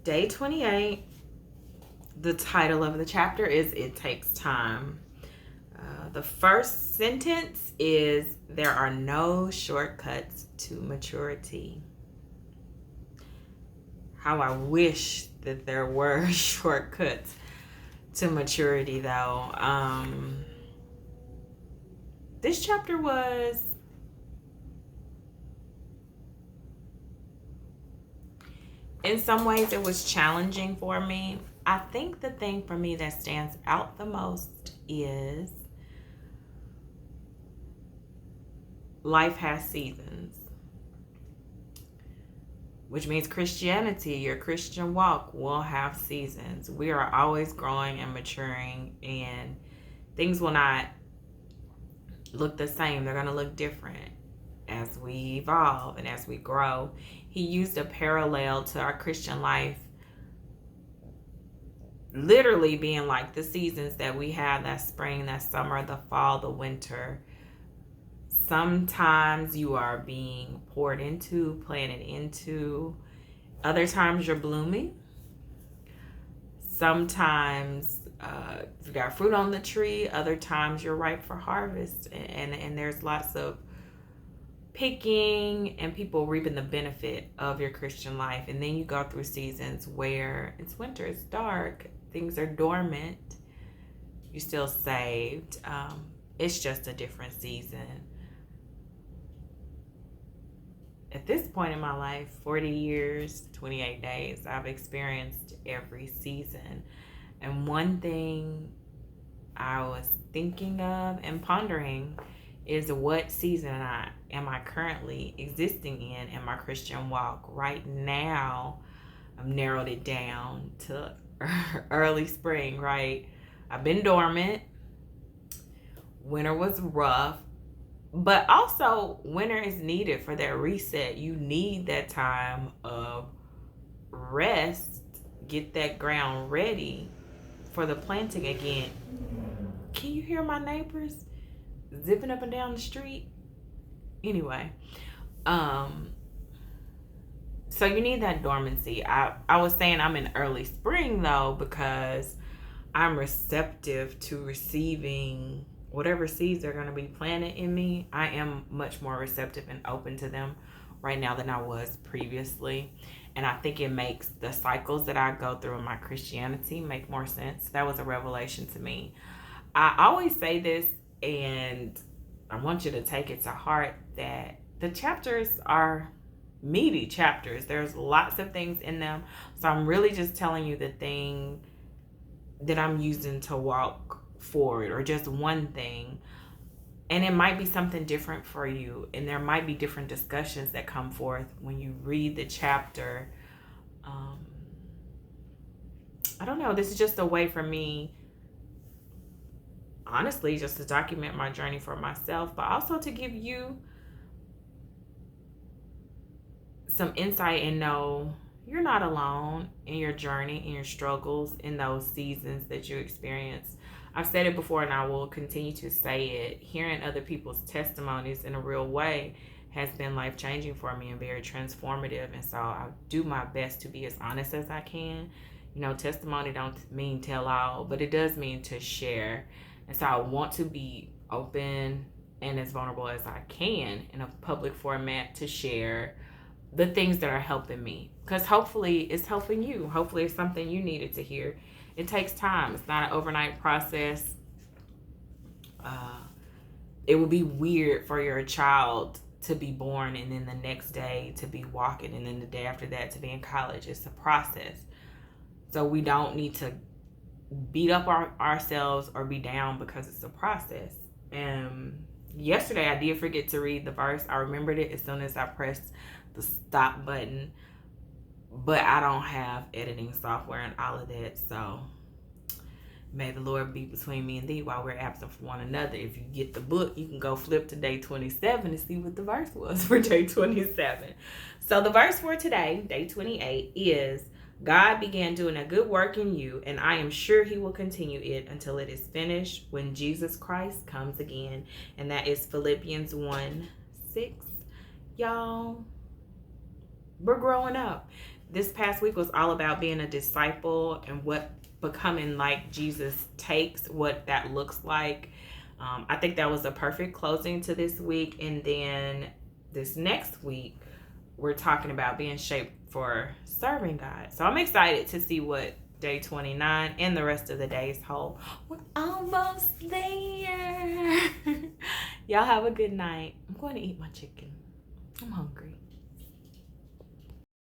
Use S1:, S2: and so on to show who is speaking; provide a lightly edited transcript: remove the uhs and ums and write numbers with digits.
S1: Day 28, the title of the chapter is It Takes Time. The first sentence is, there are no shortcuts to maturity. How I wish that there were shortcuts to maturity, though. This chapter was in some ways it was challenging for me. I think the thing for me that stands out the most is life has seasons, which means Christianity, your Christian walk, will have seasons. We are always growing and maturing, and things will not look the same. They're going to look different as we evolve and as we grow. He used a parallel to our Christian life literally being like the seasons that we have, that spring, that summer, the fall, the winter. Sometimes you are being poured into, planted into. Other times you're blooming. Sometimes you've got fruit on the tree. Other times you're ripe for harvest. And there's lots of picking and people reaping the benefit of your Christian life. And then you go through seasons where it's winter, it's dark, things are dormant. You're still saved. It's just a different season. At this point in my life, 40 years, 28 days, I've experienced every season. And one thing I was thinking of and pondering is, what season am I currently existing in my Christian walk? Right now, I've narrowed it down to early spring, right? I've been dormant. Winter was rough. But also, winter is needed for that reset. You need that time of rest. Get that ground ready for the planting again. Can you hear my neighbors zipping up and down the street? Anyway, so you need that dormancy. I was saying I'm in early spring, though, because I'm receptive to receiving whatever seeds are going to be planted in me. I am much more receptive and open to them right now than I was previously. And I think it makes the cycles that I go through in my Christianity make more sense. That was a revelation to me. I always say this, and I want you to take it to heart, that the chapters are meaty chapters. There's lots of things in them. So I'm really just telling you the thing that I'm using to walk forward, or just one thing. And it might be something different for you, and there might be different discussions that come forth when you read the chapter. I don't know. This is just a way for me, honestly, just to document my journey for myself, but also to give you some insight and know you're not alone in your journey, in your struggles, in those seasons that you experience. I've said it before, and I will continue to say it. Hearing other people's testimonies in a real way has been life-changing for me and very transformative. And so I do my best to be as honest as I can. You know, testimony don't mean tell all, but it does mean to share. And so I want to be open and as vulnerable as I can in a public format to share the things that are helping me. Because hopefully it's helping you. Hopefully it's something you needed to hear. It takes time. It's not an overnight process. It would be weird for your child to be born and then the next day to be walking and then the day after that to be in college. It's a process. So we don't need to beat up ourselves or be down because it's a process. And yesterday I did forget to read the verse. I remembered it as soon as I pressed the stop button, but I don't have editing software and all of that. So may the Lord be between me and thee while we're absent from one another. If you get the book, you can go flip to day 27 and see what the verse was for day 27. So the verse for today, day 28, is, God began doing a good work in you, and I am sure he will continue it until it is finished when Jesus Christ comes again. And that is Philippians 1:6. Y'all, we're growing up. this past week was all about being a disciple and what becoming like Jesus takes, what that looks like. I think that was a perfect closing to this week. And then this next week, we're talking about being shaped for serving God. So I'm excited to see what day 29 and the rest of the days hold. We're almost there. Y'all have a good night. I'm going to eat my chicken. I'm hungry.